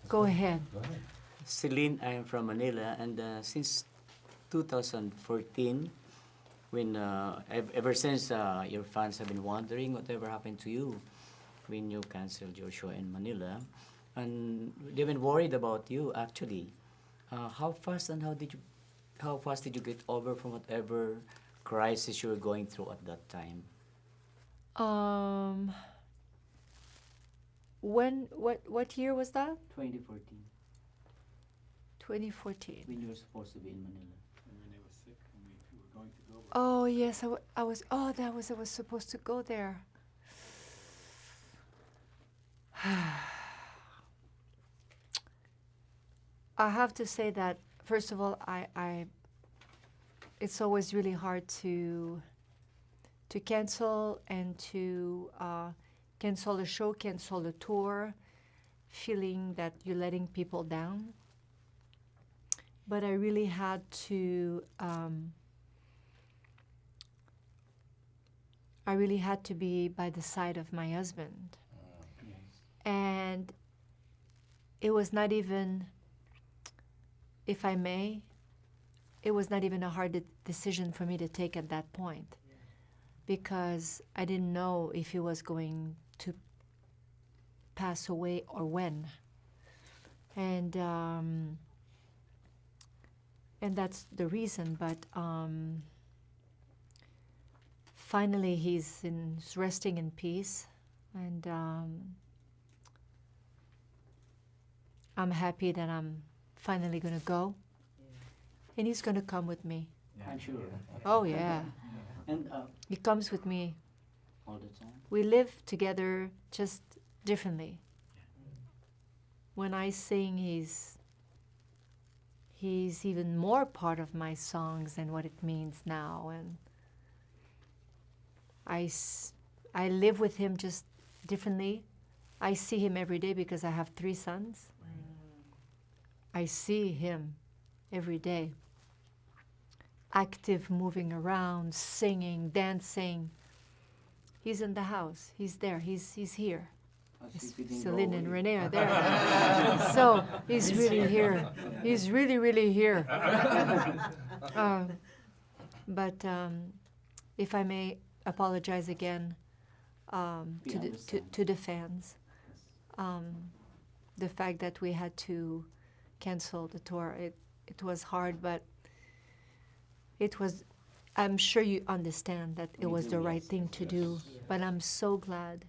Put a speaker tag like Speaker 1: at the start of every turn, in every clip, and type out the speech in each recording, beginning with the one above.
Speaker 1: Go ahead.
Speaker 2: Go ahead.
Speaker 3: Celine, I am from Manila, and since 2014, when ever since your fans have been wondering whatever happened to you when you canceled your show in Manila, and they've been worried about you actually. How fast did you get over from whatever crisis you were going through at that time?
Speaker 1: Um, what year was that?
Speaker 3: 2014,
Speaker 1: 2014.
Speaker 3: when you were supposed to be in Manila.
Speaker 2: And Renee was sick, and we were going to go.
Speaker 1: Oh yes, I was. Oh, I was supposed to go there. I have to say that first of all, it's always really hard to cancel and to cancel a show, cancel a tour, feeling that you're letting people down. But I really had to. I really had to be by the side of my husband,
Speaker 3: Yes.
Speaker 1: and it was not even, if I may, it was not even a hard decision for me to take at that point, because I didn't know if he was going to pass away or when. And that's the reason. But finally, he's resting in peace, and I'm happy that I'm finally gonna go, and he's gonna come with me.
Speaker 3: I'm sure.
Speaker 1: Oh yeah,
Speaker 3: And
Speaker 1: he comes with me.
Speaker 3: all the time.
Speaker 1: We live together just differently. When I sing, he's even more part of my songs than what it means now, and I live with him just differently. I see him every day because I have 3 sons. I see him every day, active, moving around, singing, dancing. He's in the house. He's there. He's here. Celine and Renee are there. So he's really here. He's really, really here. But if I may apologize again
Speaker 3: We
Speaker 1: to
Speaker 3: understand.
Speaker 1: the fans, the fact that we had to cancel the tour, it was hard, but it was. I'm sure you understand that it
Speaker 3: We
Speaker 1: was
Speaker 3: do,
Speaker 1: the right
Speaker 3: yes,
Speaker 1: thing to
Speaker 2: yes.
Speaker 1: do. But I'm so glad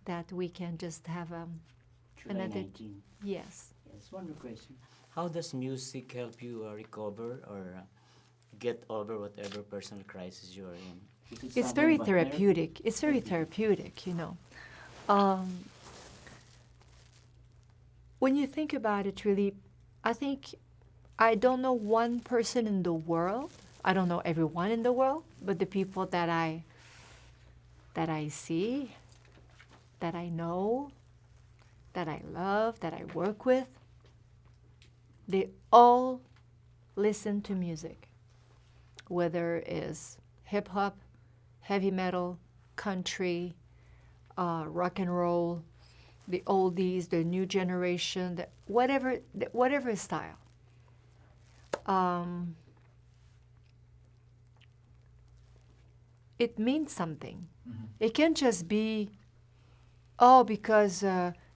Speaker 1: that we can just have
Speaker 3: July
Speaker 1: another-
Speaker 3: 19.
Speaker 1: yes.
Speaker 3: Yes, one more question. How does music help you recover or get over whatever personal crisis you are in? Is it
Speaker 1: It's
Speaker 3: something
Speaker 1: very
Speaker 3: but
Speaker 1: therapeutic. It's very
Speaker 3: Therapeutic.
Speaker 1: therapeutic, you know. When you think about it, really, I think I don't know one person in the world. I don't know everyone in the world, but the people that I see, that I know, that I love, that I work with, they all listen to music, whether it's hip hop, heavy metal, country, rock and roll, the oldies, the new generation, whatever style. It means something. It can't just be, oh, because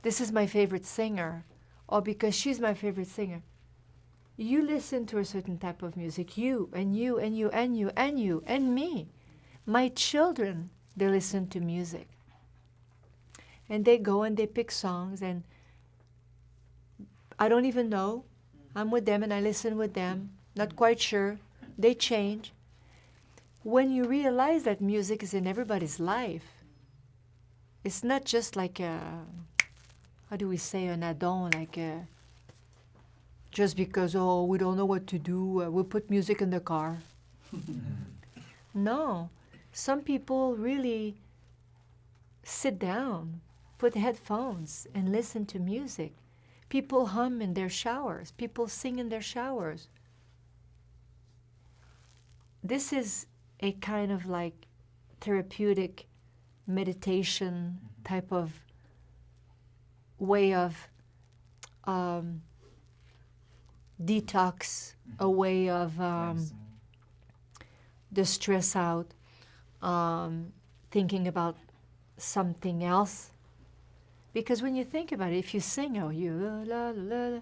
Speaker 1: this is my favorite singer, or because she's my favorite singer. You listen to a certain type of music, you and you and you and you and you and me. My children, they listen to music. And they go and they pick songs, and I don't even know. I'm with them and I listen with them, not quite sure. They change. When you realize that music is in everybody's life, it's not just like how do we say, an add-on, like just because, oh, we don't know what to do, we'll put music in the car. No. Some people really sit down, put headphones, and listen to music. People hum in their showers. People sing in their showers. This is a kind of like therapeutic meditation type of way of detox, a way of the stress out, thinking about something else. Because when you think about it, if you sing, oh, you la la la, la,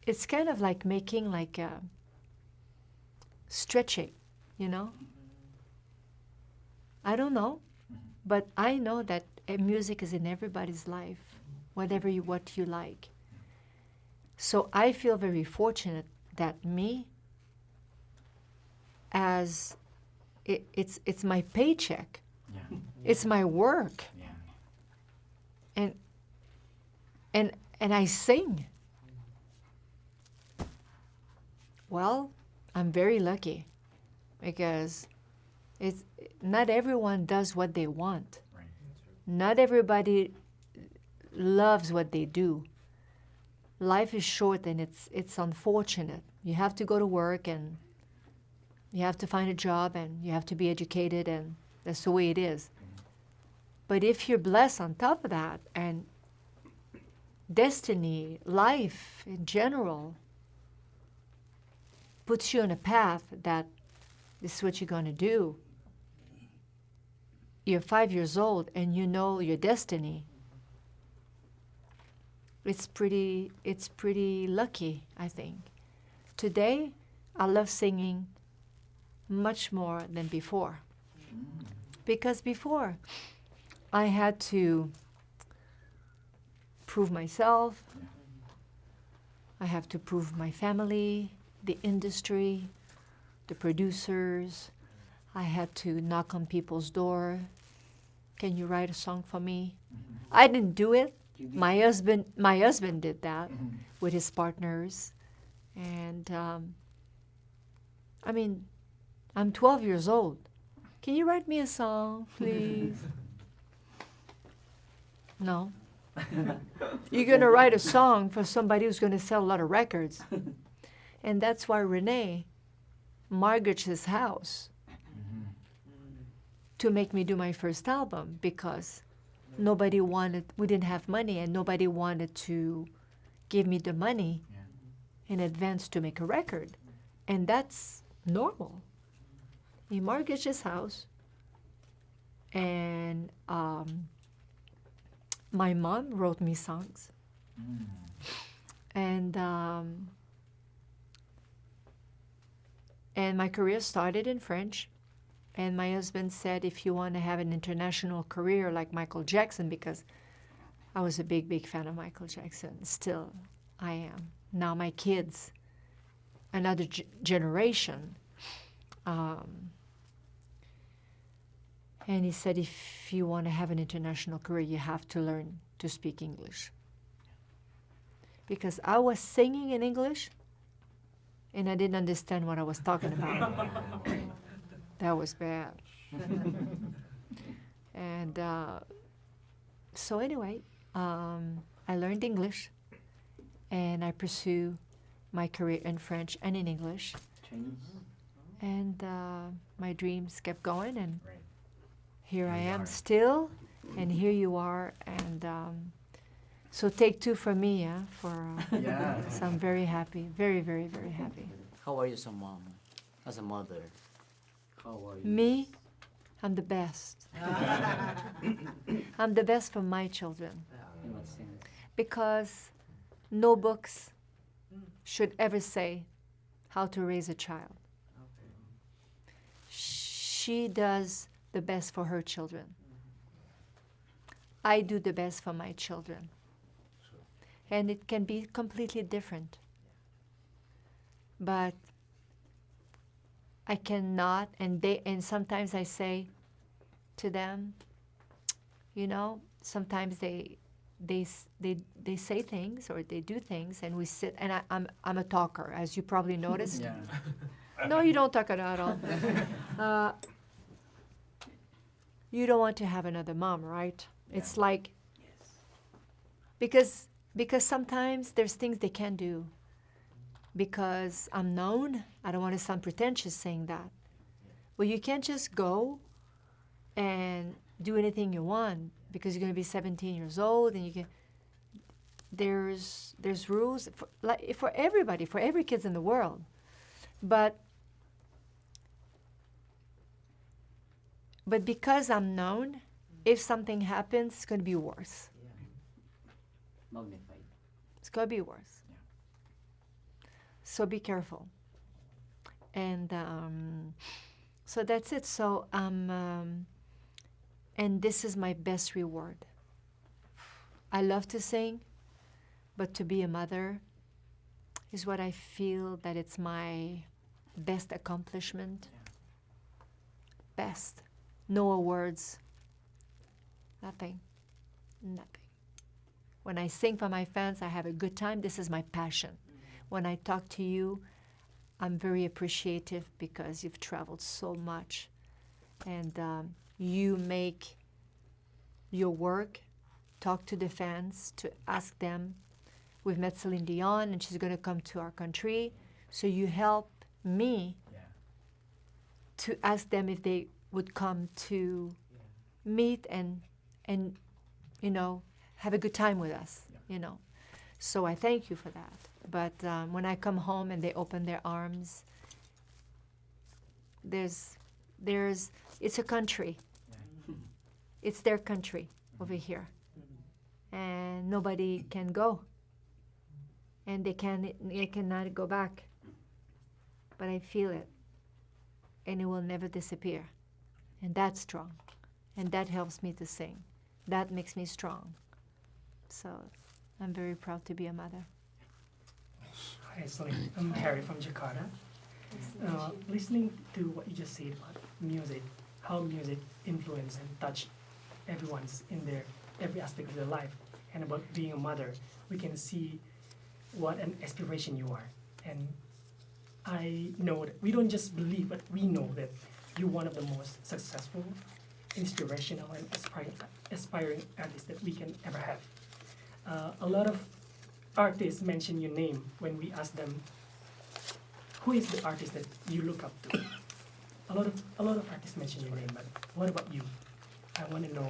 Speaker 1: it's kind of like making like stretching, you know. I don't know, but I know that music is in everybody's life, what you like. So I feel very fortunate that me, as it's my paycheck,
Speaker 4: Yeah.
Speaker 1: it's my work,
Speaker 4: Yeah.
Speaker 1: and I sing. Well, I'm very lucky because it's not everyone does what they want.
Speaker 4: Right.
Speaker 1: Not everybody loves what they do. Life is short and it's unfortunate. You have to go to work and you have to find a job and you have to be educated, and that's the way it is. But if you're blessed on top of that, and destiny, life in general, puts you on a path that this is what you're going to do. You're 5 years old and you know your destiny. It's pretty lucky, I think. Today, I love singing much more than before. Because before, I had to prove myself. I have to prove my family, the industry, the producers. I had to knock on people's door. Can you write a song for me? I didn't do it. My husband did that with his partners. And I mean, I'm 12 years old. Can you write me a song, please? No. You're going to write a song for somebody who's going to sell a lot of records. And that's why Renee mortgaged his house to make me do my first album, because we didn't have money, and nobody wanted to give me the money in advance to make a record. And that's normal. He mortgaged his house, and my mom wrote me songs. And my career started in French. And my husband said, if you want to have an international career like Michael Jackson, because I was a big, big fan of Michael Jackson. Still, I am. Now my kids, another generation. And he said, if you want to have an international career, you have to learn to speak English. Because I was singing in English, and I didn't understand what I was talking about. That was bad. And so anyway, I learned English, and I pursue my career in French and in English.
Speaker 3: Chinese?
Speaker 1: And my dreams kept going, and
Speaker 4: Right.
Speaker 1: here I
Speaker 4: Here you
Speaker 1: am
Speaker 4: are.
Speaker 1: still, and here you are. And so take two from me, yeah?
Speaker 4: Yeah.
Speaker 1: So I'm very happy, very, very, very happy.
Speaker 3: How are you as a mom, as a mother?
Speaker 2: How are you?
Speaker 1: Me, I'm the best. I'm the best for my children,
Speaker 3: In what sense?
Speaker 1: because no books should ever say how to raise a child. She does the best for her children. I do the best for my children. And it can be completely different. But I cannot, and sometimes I say to them, you know, sometimes they say things or they do things, and we sit, and I'm a talker, as you probably noticed.
Speaker 4: Yeah.
Speaker 1: No, you don't talk at all. You don't want to have another mom, right? It's like, because sometimes there's things they can't do. Because I'm known, I don't want to sound pretentious saying that. Well, you can't just go and do anything you want, because you're going to be 17 years old, and there's rules for everybody, for every kids in the world, but because I'm known, if something happens, it's going to be worse.
Speaker 2: Magnified.
Speaker 1: It's going to be worse. So be careful. And so that's it. So and this is my best reward. I love to sing, but to be a mother is what I feel that it's my best accomplishment. Best. No awards. Nothing. When I sing for my fans, I have a good time. This is my passion. When I talk to you, I'm very appreciative because you've traveled so much. And you make your work, talk to the fans, to ask them. We've met Celine Dion, and she's going to come to our country. So you help me to ask them if they would come to meet and have a good time with us, So I thank you for that. But when I come home and they open their arms, it's a country. It's their country over here. And nobody can go. And they cannot go back. But I feel it. And it will never disappear. And that's strong. And that helps me to sing. That makes me strong. So I'm very proud to be a mother.
Speaker 5: Hi, Celine. I'm Harry from Jakarta. Listening to what you just said about music, how music influence and touch everyone's in their every aspect of their life, and about being a mother, we can see what an aspiration you are. And I know that we don't just believe, but we know that you're one of the most successful, inspirational, and aspiring artists that we can ever have. A lot of artists mention your name when we ask them, who is the artist that you look up to? A lot of artists mention your name, but what about you? I want to know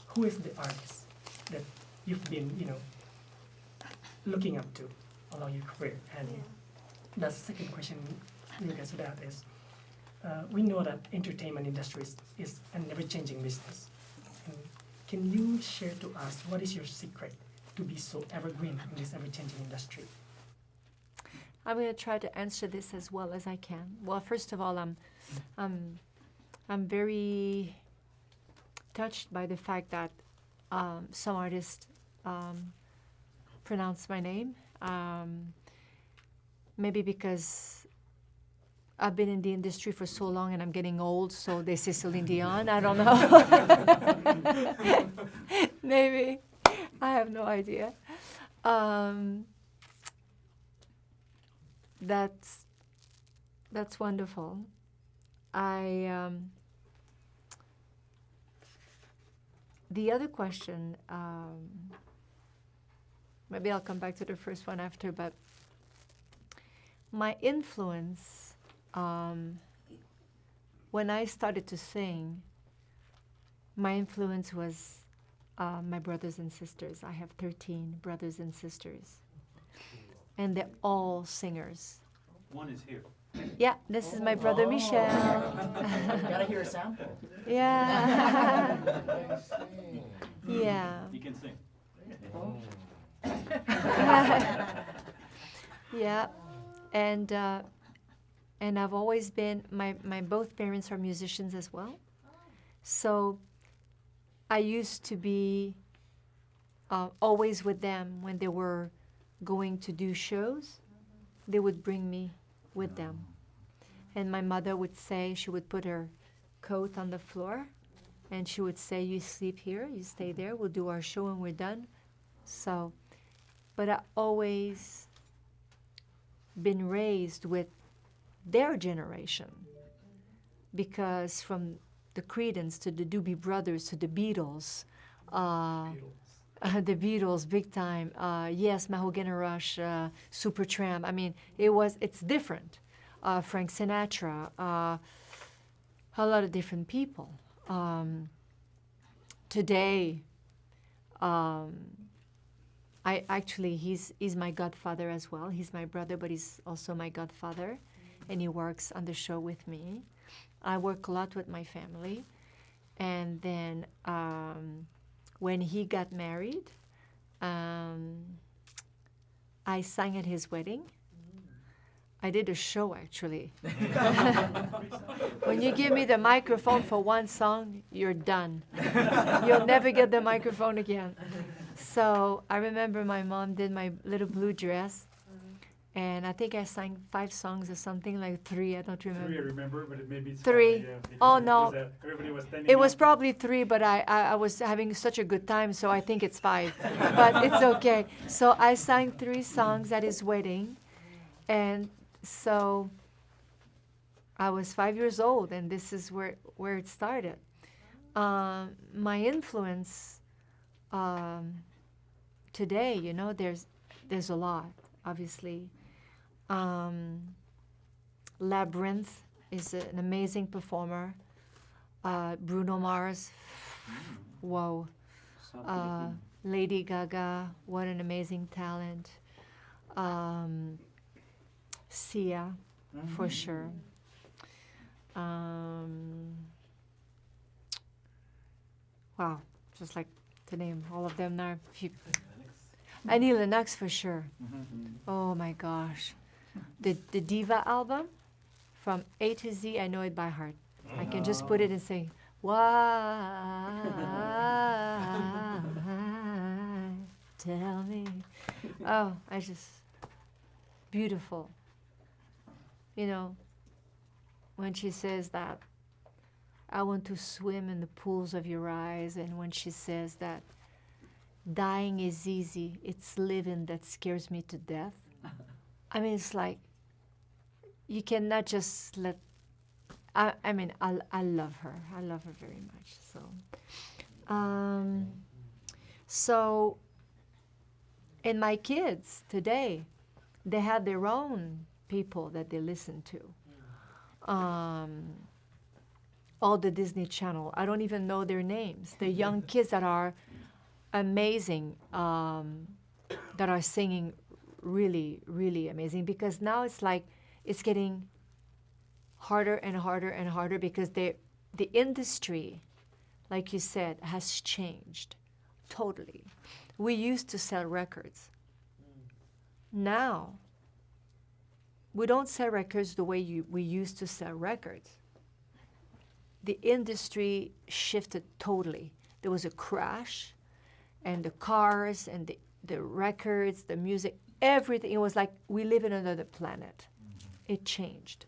Speaker 5: who is the artist that you've been, looking up to along your career. And the second question in regards to that is, we know that entertainment industry is a never-changing business. And can you share to us what is your secret to be so evergreen in this ever-changing industry?
Speaker 1: I'm going to try to answer this as well as I can. Well, first of all, I'm very touched by the fact that some artists pronounce my name. Maybe because I've been in the industry for so long and I'm getting old, so they say Celine Dion. I don't know. Maybe. I have no idea. That's wonderful. The other question, maybe I'll come back to the first one after, but my influence, when I started to sing, my influence was my brothers and sisters. I have 13 brothers and sisters, and they're all singers.
Speaker 6: One is here.
Speaker 1: Yeah, this is my brother Michel.
Speaker 4: Gotta hear a sample.
Speaker 1: Yeah. Yeah.
Speaker 6: He can sing.
Speaker 1: Yeah, and I've always been, my both parents are musicians as well, so I used to be always with them when they were going to do shows. They would bring me with them, and my mother would say, she would put her coat on the floor, and she would say, you sleep here, you stay there, we'll do our show when we're done. So, but I always been raised with their generation, because from the Creedence to the Doobie Brothers to the Beatles, the Beatles, big time. Yes, Mahogany Rush, Supertramp. I mean, it's different. Frank Sinatra, a lot of different people. Today, he's my godfather as well. He's my brother, but he's also my godfather, and he works on the show with me. I work a lot with my family, and then when he got married, I sang at his wedding. I did a show, actually. When you give me the microphone for one song, you're done. You'll never get the microphone again. So I remember my mom did my little blue dress, and I think I sang 5 songs or something, like 3, I don't remember.
Speaker 6: 3 I remember, but it maybe it's
Speaker 1: 3.
Speaker 6: Yeah,
Speaker 1: Oh,
Speaker 6: because
Speaker 1: no.
Speaker 6: everybody was standing
Speaker 1: It was
Speaker 6: up.
Speaker 1: probably 3, but I was having such a good time, so I think it's 5. But it's okay. So I sang 3 songs at his wedding, and so I was 5 years old, and this is where it started. My influence today, you know, there's a lot, obviously. Labyrinth is an amazing performer. Bruno Mars, whoa.
Speaker 2: South Philippine.
Speaker 1: Lady Gaga, what an amazing talent. Sia, for sure. Wow, just like to name all of them now. Annie Lennox, for sure. Oh my gosh. The Diva album, from A to Z, I know it by heart. I can just put it and sing, why, tell me. Oh, beautiful. You know, when she says that, I want to swim in the pools of your eyes, and when she says that, dying is easy, it's living that scares me to death. I mean, it's like, you cannot just let, I love her. I love her very much, so, and my kids today, they have their own people that they listen to. All the Disney Channel, I don't even know their names. The young kids that are amazing, that are singing really, really amazing, because now it's like, it's getting harder and harder and harder, because the industry, like you said, has changed totally. We used to sell records. Now, we don't sell records the way we used to sell records. The industry shifted totally. There was a crash, and the cars and the records, the music, everything, it was like we live in another planet. It changed.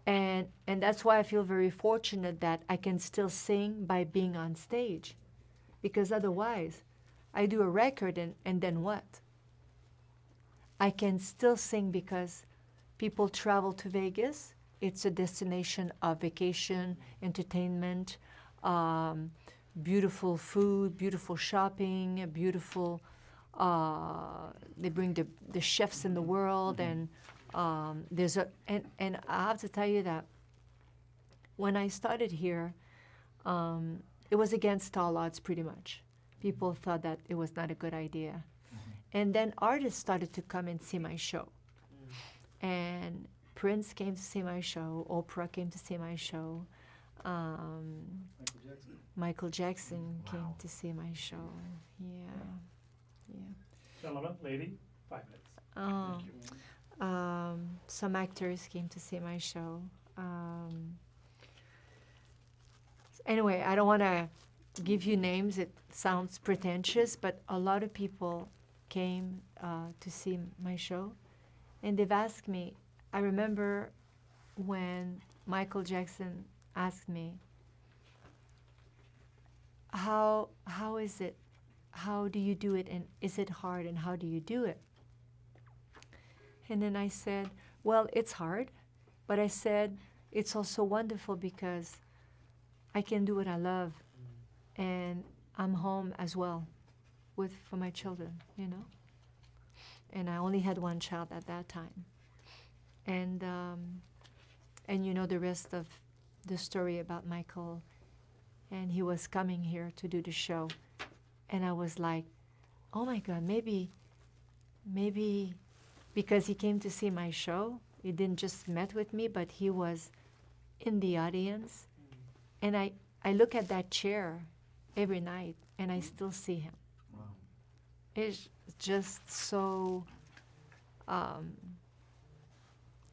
Speaker 1: And that's why I feel very fortunate that I can still sing by being on stage. Because otherwise, I do a record and then what? I can still sing because people travel to Vegas. It's a destination of vacation, entertainment, beautiful food, beautiful shopping, beautiful, they bring the chefs in the world, and there's and I have to tell you that when I started here, it was against all odds pretty much. People thought that it was not a good idea. And then artists started to come and see my show. And Prince came to see my show, Oprah came to see my show, Michael Jackson came to see my show. Yeah.
Speaker 6: Gentlemen, lady, 5 minutes.
Speaker 1: Oh.
Speaker 6: Thank you.
Speaker 1: Some actors came to see my show. Anyway, I don't want to give you names. It sounds pretentious, but a lot of people came to see my show, and they've asked me. I remember when Michael Jackson asked me, how is it? How do you do it? And is it hard? And how do you do it? And then I said, well, it's hard, but I said, it's also wonderful because I can do what I love, and I'm home as well for my children, you know? And I only had one child at that time. And you know the rest of the story about Michael, and he was coming here to do the show. And I was like, oh my God, maybe because he came to see my show, he didn't just met with me, but he was in the audience. And I look at that chair every night, and I still see him.
Speaker 4: Wow.
Speaker 1: It's just so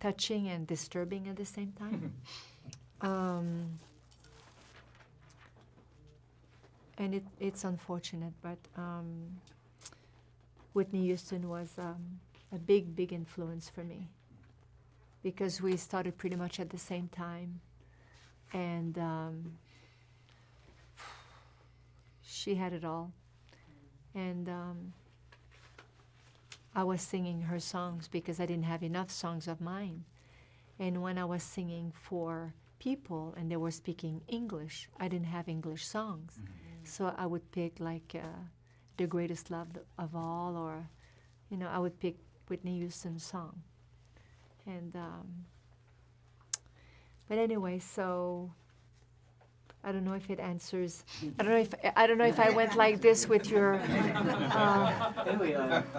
Speaker 1: touching and disturbing at the same time. And it's unfortunate, but Whitney Houston was a big influence for me because we started pretty much at the same time. And she had it all. And I was singing her songs because I didn't have enough songs of mine. And when I was singing for people and they were speaking English, I didn't have English songs. So I would pick like The Greatest Love of All, or, I would pick Whitney Houston's song. And, but anyway, so I don't know if it answers. I don't know if I went like this with your.
Speaker 3: Anyway,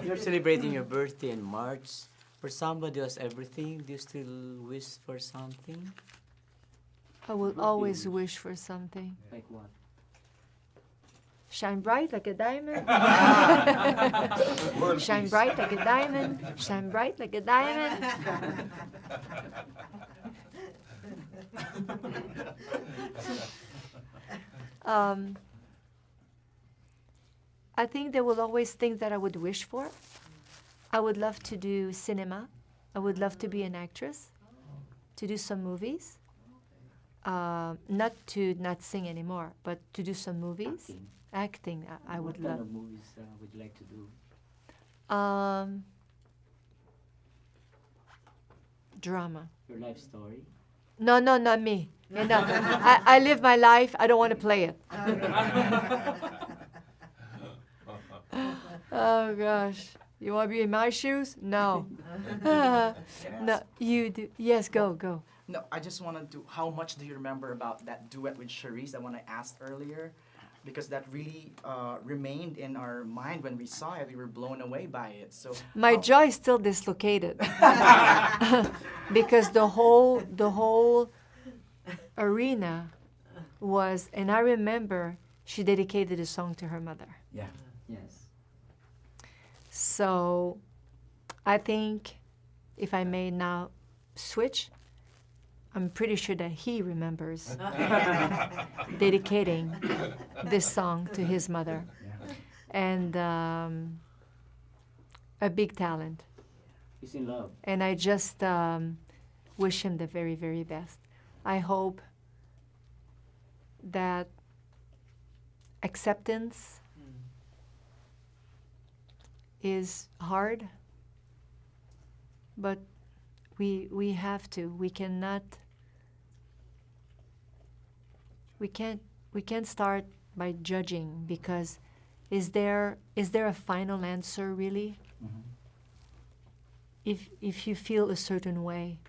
Speaker 3: you're celebrating your birthday in March. For somebody who has everything, do you still wish for something?
Speaker 1: I will always wish for something.
Speaker 3: Like what?
Speaker 1: Shine bright like a diamond. Shine bright like a diamond. Shine bright like a diamond. I think there will always things that I would wish for. I would love to do cinema. I would love to be an actress, to do some movies. Not sing anymore, but to do some movies. Acting, I would
Speaker 3: What
Speaker 1: love.
Speaker 3: kind of movies would you like to do?
Speaker 1: Drama.
Speaker 3: Your life story?
Speaker 1: No, not me. Enough. I live my life. I don't want to play it. Oh gosh, you want to be in my shoes? No. No, you do. Yes, go.
Speaker 4: No, I just wanted to. How much do you remember about that duet with Charisse? That one I asked earlier, because that really remained in our mind when we saw it. We were blown away by it. So
Speaker 1: My jaw is still dislocated because the whole arena was, and I remember she dedicated a song to her mother.
Speaker 4: Yeah.
Speaker 3: Yes.
Speaker 1: So I think if I may now switch, I'm pretty sure that he remembers dedicating this song to his mother.
Speaker 4: Yeah.
Speaker 1: And a big talent.
Speaker 3: He's in love.
Speaker 1: And I just wish him the very, very best. I hope that acceptance is hard, but we have to. We can't start by judging, because is there a final answer really?
Speaker 4: Mhm.
Speaker 1: If you feel a certain way,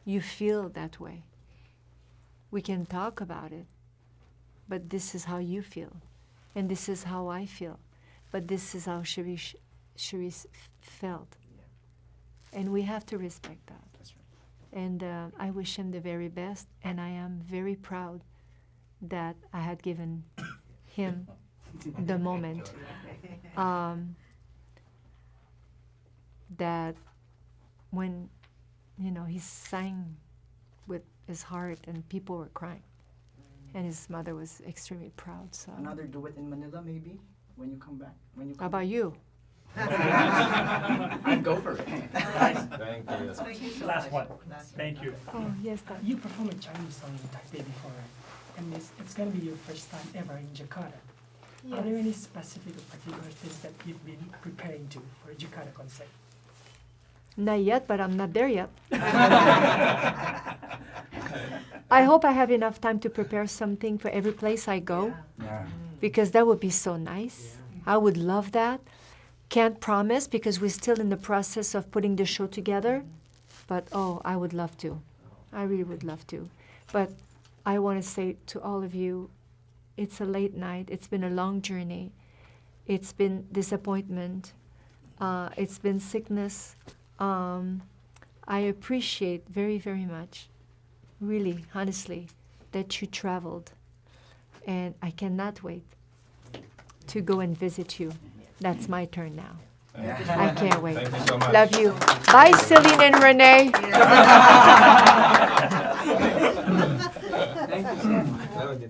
Speaker 1: you feel that way. We can talk about it, but this is how you feel, and this is how I feel, but this is how Charisse felt, and we have to respect that.
Speaker 4: That's right.
Speaker 1: And I wish him the very best, and I am very proud that I had given him the moment that when, he sang with his heart and people were crying, and his mother was extremely proud. So
Speaker 4: Another duet in Manila, maybe, when you come back.
Speaker 1: how about you?
Speaker 4: I'd go for it.
Speaker 2: Thank you.
Speaker 6: Last one. Thank you.
Speaker 1: Oh yes,
Speaker 5: You performed a Chinese song in Taipei before, and it's going to be your first time ever in Jakarta. Are there any specific or particular things that you've been preparing to for a Jakarta concert?
Speaker 1: Not yet, but I'm not there yet. I hope I have enough time to prepare something for every place I go,
Speaker 4: Yeah.
Speaker 1: because that would be so nice. I would love that. Can't promise because we're still in the process of putting the show together, but I would love to. I really would love to. But I want to say to all of you, it's a late night. It's been a long journey, It's been disappointment. It's been sickness. I appreciate very, very much, really, honestly, that you traveled. And I cannot wait to go and visit you. That's my turn now. I can't wait.
Speaker 2: Thank you so much.
Speaker 1: Love you. Bye, Celine and Renee.
Speaker 3: Thank you so much.